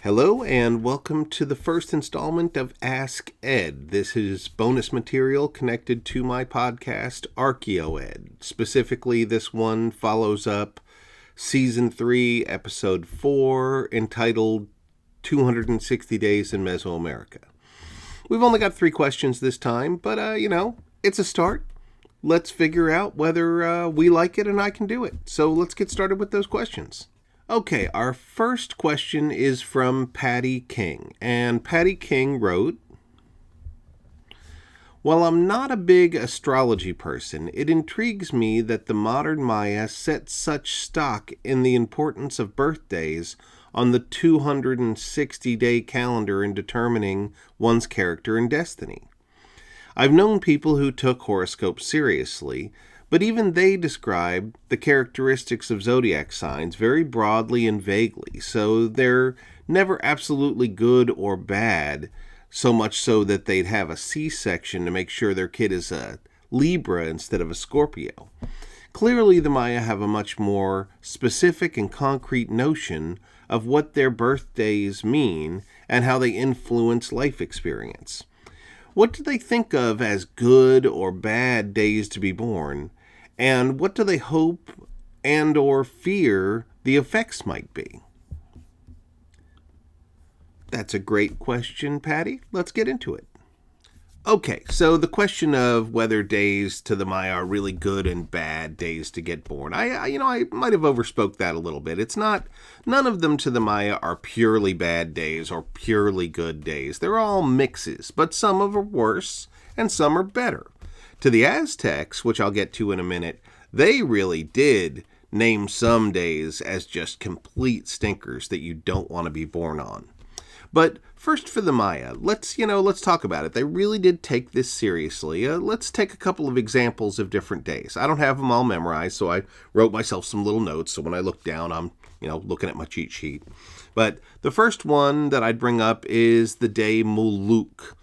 Hello and welcome to the first installment of AskEd. This is bonus material connected to my podcast, ArchaeoEd. Specifically, this one follows up Season 3, Episode 4, entitled 260 Days in Mesoamerica. We've only got 3 questions this time, but, it's a start. Let's figure out whether we like it and I can do it. So let's get started with those questions. Okay, our first question is from Patty King, and Patty King wrote, "While I'm not a big astrology person, it intrigues me that the modern Maya set such stock in the importance of birthdays on the 260-day calendar in determining one's character and destiny. I've known people who took horoscopes seriously, but even they describe the characteristics of zodiac signs very broadly and vaguely, so they're never absolutely good or bad, so much so that they'd have a C-section to make sure their kid is a Libra instead of a Scorpio. Clearly, the Maya have a much more specific and concrete notion of what their birthdays mean and how they influence life experience. What do they think of as good or bad days to be born? And what do they hope and or fear the effects might be?" That's a great question, Patty. Let's get into it. Okay, so the question of whether days to the Maya are really good and bad days to get born. I might have overspoke that a little bit. It's not, none of them to the Maya are purely bad days or purely good days. They're all mixes, but some are worse and some are better. To the Aztecs, which I'll get to in a minute, they really did name some days as just complete stinkers that you don't want to be born on. But first for the Maya, let's talk about it. They really did take this seriously. Let's take a couple of examples of different days. I don't have them all memorized, so I wrote myself some little notes, so when I look down, I'm, looking at my cheat sheet. But the first one that I'd bring up is the day Muluk.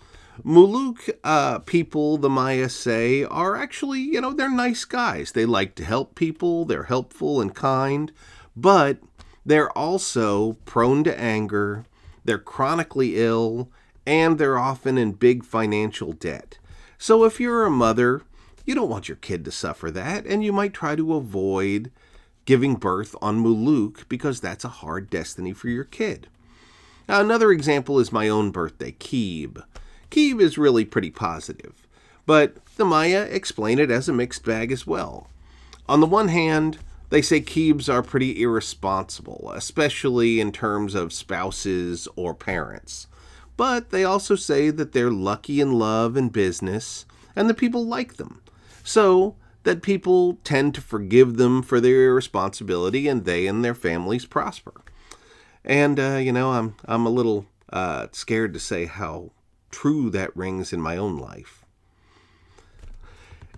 Muluk people, the Maya say, are actually, they're nice guys. They like to help people. They're helpful and kind. But they're also prone to anger. They're chronically ill. And they're often in big financial debt. So if you're a mother, you don't want your kid to suffer that. And you might try to avoid giving birth on Muluk because that's a hard destiny for your kid. Now, another example is my own birthday, Keeb. Keeb is really pretty positive, but the Maya explain it as a mixed bag as well. On the one hand, they say Keebs are pretty irresponsible, especially in terms of spouses or parents. But they also say that they're lucky in love and business, and that people like them. So that people tend to forgive them for their irresponsibility, and they and their families prosper. And, I'm a little scared to say how true that rings in my own life.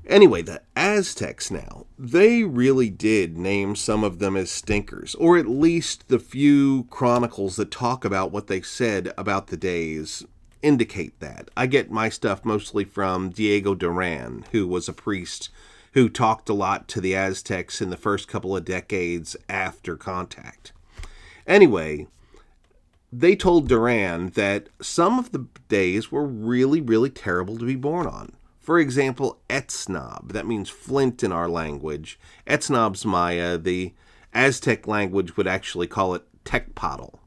Anyway, the Aztecs now, they really did name some of them as stinkers, or at least the few chronicles that talk about what they said about the days indicate that. I get my stuff mostly from Diego Duran, who was a priest who talked a lot to the Aztecs in the first couple of decades after contact. Anyway, they told Duran that some of the days were really, really terrible to be born on. For example, Etznav, that means flint in our language. Etznav's Maya, the Aztec language would actually call it Tecpotl.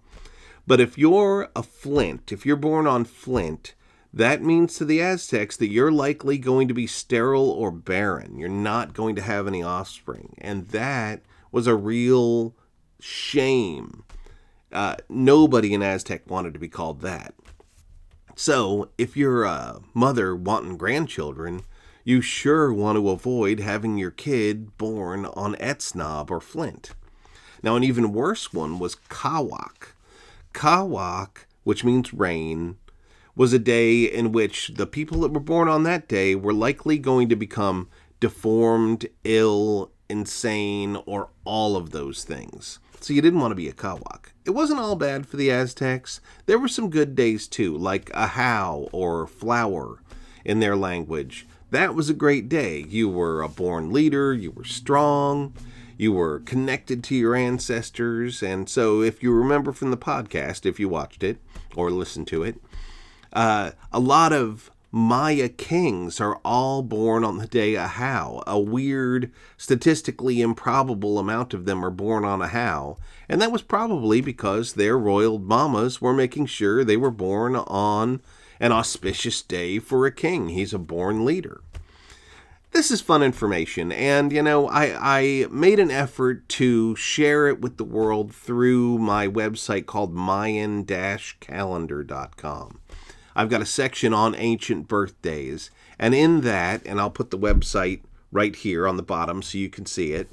But if you're a flint, if you're born on flint, that means to the Aztecs that you're likely going to be sterile or barren. You're not going to have any offspring. And that was a real shame. Nobody in Aztec wanted to be called that. So, if you're a mother wanting grandchildren, you sure want to avoid having your kid born on Etznav or flint. Now, an even worse one was Kawak. Kawak, which means rain, was a day in which the people that were born on that day were likely going to become deformed, ill, insane, or all of those things. So you didn't want to be a Kawak. It wasn't all bad for the Aztecs. There were some good days too, like Ahau or flower in their language. That was a great day. You were a born leader, you were strong, you were connected to your ancestors. And so if you remember from the podcast, if you watched it or listened to it, a lot of Maya kings are all born on the day of How. A weird, statistically improbable amount of them are born on a How. And that was probably because their royal mamas were making sure they were born on an auspicious day for a king. He's a born leader. This is fun information, and I made an effort to share it with the world through my website called Mayan-calendar.com. I've got a section on ancient birthdays, and in that, and I'll put the website right here on the bottom so you can see it,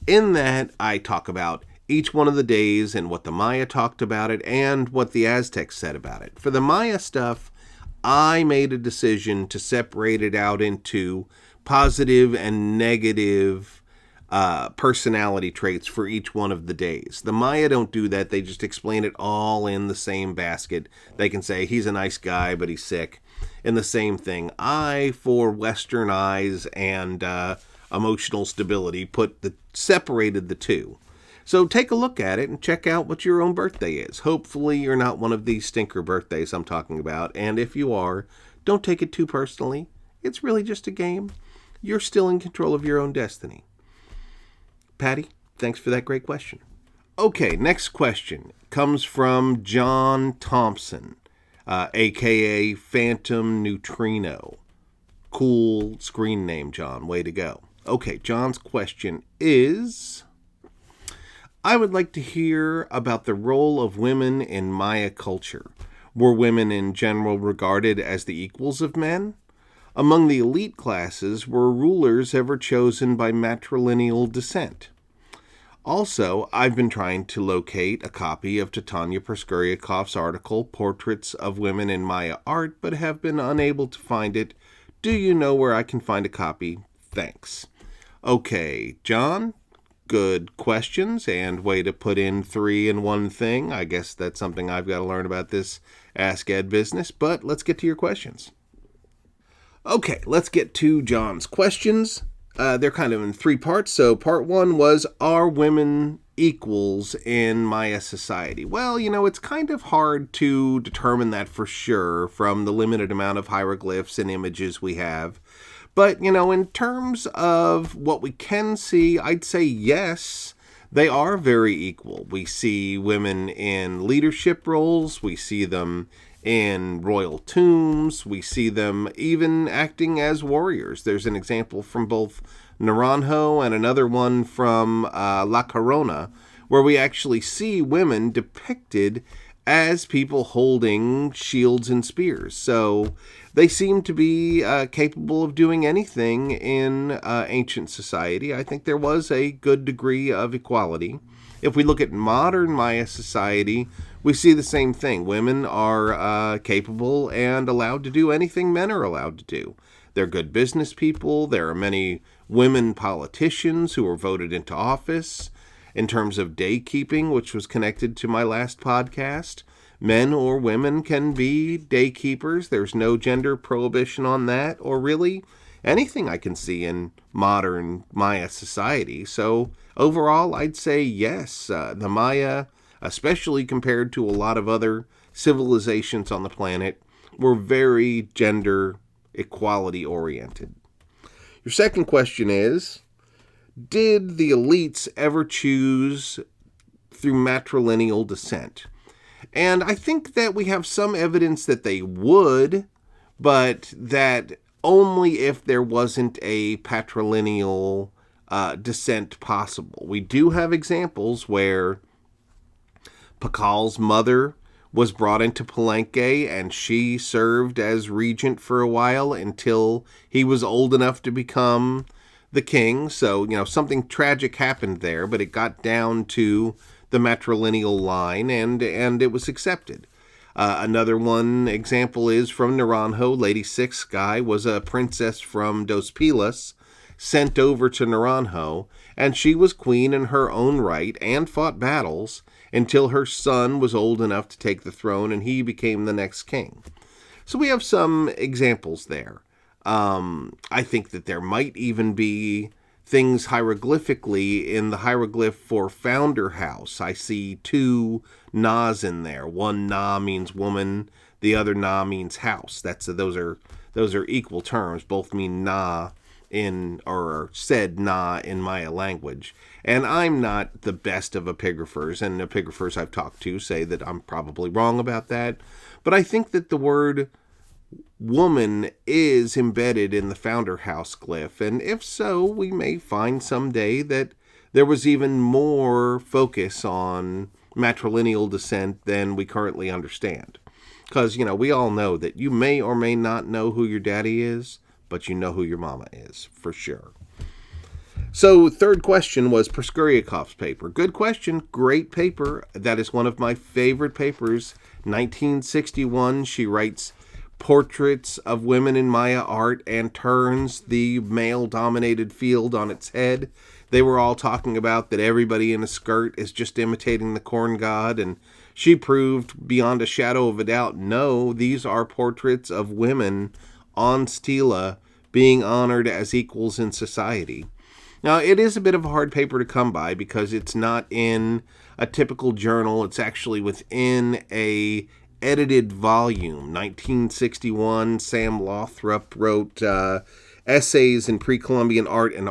in that I talk about each one of the days and what the Maya talked about it and what the Aztecs said about it. For the Maya stuff, I made a decision to separate it out into positive and negative personality traits for each one of the days. The Maya don't do that. They just explain it all in the same basket. They can say he's a nice guy, but he's sick. And the same thing. I, for Western eyes and emotional stability, separated the two. So take a look at it and check out what your own birthday is. Hopefully you're not one of these stinker birthdays I'm talking about. And if you are, don't take it too personally. It's really just a game. You're still in control of your own destiny. Patty, thanks for that great question. Okay, next question comes from John Thompson, a.k.a. Phantom Neutrino. Cool screen name, John. Way to go. Okay, John's question is, I would like to hear about the role of women in Maya culture. Were women in general regarded as the equals of men? Among the elite classes, were rulers ever chosen by matrilineal descent? Also, I've been trying to locate a copy of Titania Proskuryakov's article, Portraits of Women in Maya Art, but have been unable to find it. Do you know where I can find a copy? Thanks. Okay, John, good questions, and way to put in 3 in one thing. I guess that's something I've got to learn about this AskEd business, but let's get to your questions. Okay, let's get to John's questions. They're kind of in 3 parts. So part 1 was, are women equals in Maya society? Well, it's kind of hard to determine that for sure from the limited amount of hieroglyphs and images we have. But, in terms of what we can see, I'd say yes, they are very equal. We see women in leadership roles. We see them in royal tombs. We see them even acting as warriors. There's an example from both Naranjo and another one from La Corona, where we actually see women depicted as people holding shields and spears. So they seem to be capable of doing anything in ancient society. I think there was a good degree of equality. If we look at modern Maya society, we see the same thing. Women are capable and allowed to do anything men are allowed to do. They're good business people. There are many women politicians who were voted into office. In terms of day keeping, which was connected to my last podcast, men or women can be day keepers. There's no gender prohibition on that, or really anything I can see in modern Maya society. So overall, I'd say yes. The Maya, especially compared to a lot of other civilizations on the planet, were very gender equality oriented. Your second question is, did the elites ever choose through matrilineal descent? And I think that we have some evidence that they would, but that only if there wasn't a patrilineal descent possible. We do have examples where Pakal's mother was brought into Palenque and she served as regent for a while until he was old enough to become the king. So, something tragic happened there, but it got down to the matrilineal line and it was accepted. Another one example is from Naranjo. Lady Six Guy was a princess from Dos Pilas sent over to Naranjo, and she was queen in her own right and fought battles until her son was old enough to take the throne and he became the next king. So we have some examples there. I think that there might even be things hieroglyphically. In the hieroglyph for founder house, I see two nas in there. One na means woman, the other na means house. Those are equal terms. Both mean na in, or said na in Maya language. And I'm not the best of epigraphers, and epigraphers I've talked to say that I'm probably wrong about that. But I think that the word woman is embedded in the founder house glyph, and if so, we may find someday that there was even more focus on matrilineal descent than we currently understand. Because, we all know that you may or may not know who your daddy is, but you know who your mama is, for sure. So, third question was Proskuriakov's paper. Good question, great paper. That is one of my favorite papers. 1961, she writes portraits of women in Maya art and turns the male-dominated field on its head. They were all talking about that everybody in a skirt is just imitating the corn god, and she proved beyond a shadow of a doubt, no, these are portraits of women on stela being honored as equals in society. Now, it is a bit of a hard paper to come by because it's not in a typical journal. It's actually within a edited volume. 1961, Sam Lothrop wrote Essays in Pre-Columbian Art and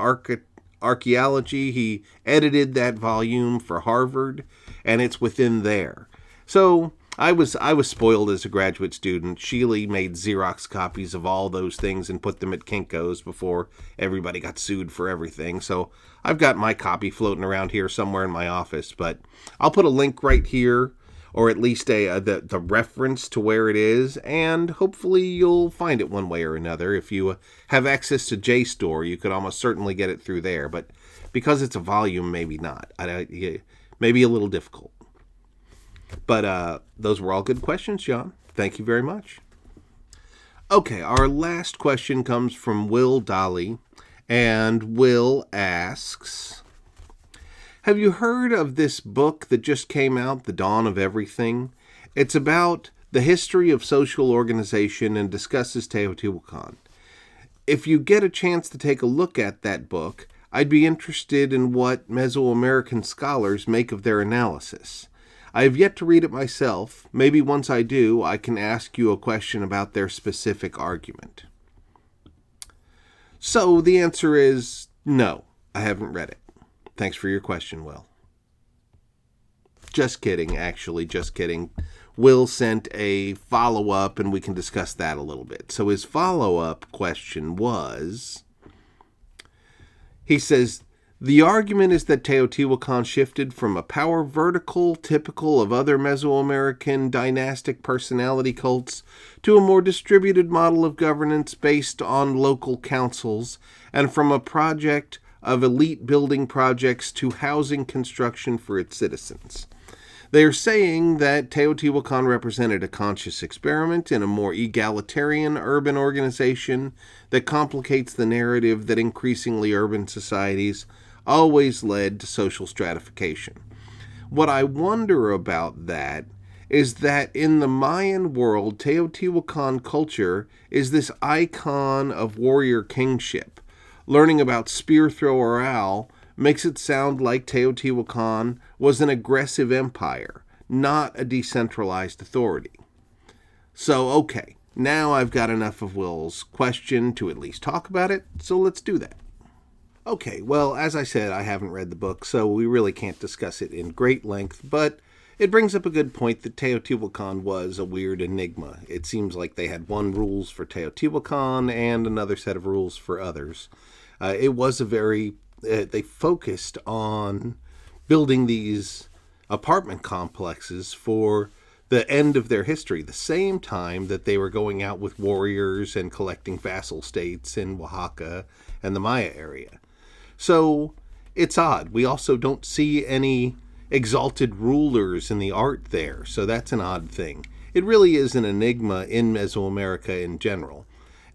Archaeology. He edited that volume for Harvard, and it's within there. So I was spoiled as a graduate student. Sheely made Xerox copies of all those things and put them at Kinko's before everybody got sued for everything. So I've got my copy floating around here somewhere in my office, but I'll put a link right here, or at least the reference to where it is, and hopefully you'll find it one way or another. If you have access to JSTOR, you could almost certainly get it through there, but because it's a volume, maybe not. Maybe a little difficult. But those were all good questions, John. Thank you very much. Okay, our last question comes from Will Dolly, and Will asks, have you heard of this book that just came out, The Dawn of Everything? It's about the history of social organization and discusses Teotihuacan. If you get a chance to take a look at that book, I'd be interested in what Mesoamerican scholars make of their analysis. I have yet to read it myself. Maybe once I do, I can ask you a question about their specific argument. So the answer is no, I haven't read it. Thanks for your question, Will. Just kidding, actually, just kidding. Will sent a follow-up, and we can discuss that a little bit. So his follow-up question was, he says, the argument is that Teotihuacan shifted from a power vertical typical of other Mesoamerican dynastic personality cults to a more distributed model of governance based on local councils, and from a project of elite building projects to housing construction for its citizens. They are saying that Teotihuacan represented a conscious experiment in a more egalitarian urban organization that complicates the narrative that increasingly urban societies always led to social stratification. What I wonder about that is that in the Mayan world, Teotihuacan culture is this icon of warrior kingship. Learning about spear thrower Al makes it sound like Teotihuacan was an aggressive empire, not a decentralized authority. So, okay, now I've got enough of Will's question to at least talk about it, so let's do that. Okay, well, as I said, I haven't read the book, so we really can't discuss it in great length, but it brings up a good point that Teotihuacan was a weird enigma. It seems like they had one rules for Teotihuacan and another set of rules for others. It was they focused on building these apartment complexes for the end of their history, the same time that they were going out with warriors and collecting vassal states in Oaxaca and the Maya area. So it's odd. We also don't see any exalted rulers in the art there, so that's an odd thing. It really is an enigma in Mesoamerica in general.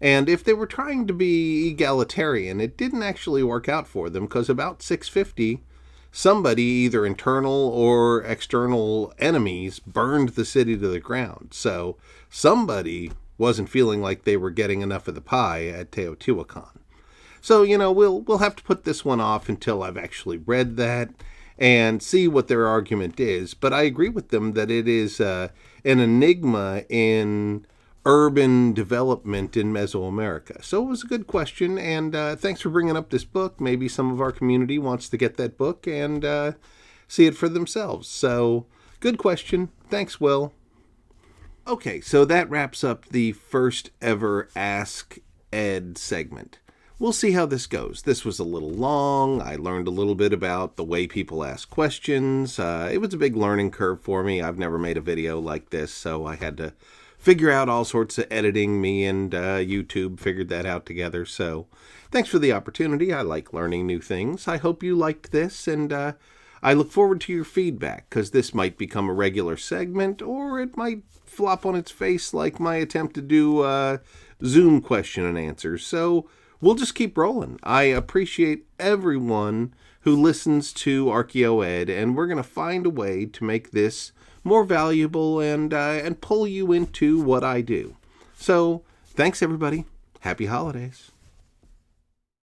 And if they were trying to be egalitarian, it didn't actually work out for them, because about 650, somebody, either internal or external enemies, burned the city to the ground. So somebody wasn't feeling like they were getting enough of the pie at Teotihuacan. So, we'll have to put this one off until I've actually read that and see what their argument is. But I agree with them that it is an enigma in urban development in Mesoamerica. So it was a good question, and thanks for bringing up this book. Maybe some of our community wants to get that book and see it for themselves. So, good question. Thanks, Will. Okay, so that wraps up the first ever Ask Ed segment. We'll see how this goes. This was a little long. I learned a little bit about the way people ask questions. It was a big learning curve for me. I've never made a video like this, so I had to figure out all sorts of editing. Me and YouTube figured that out together. So thanks for the opportunity. I like learning new things. I hope you liked this, and I look forward to your feedback, because this might become a regular segment, or it might flop on its face like my attempt to do Zoom question and answers. So we'll just keep rolling. I appreciate everyone who listens to ArchaeoEd, and we're going to find a way to make this more valuable and pull you into what I do. So thanks, everybody. Happy holidays.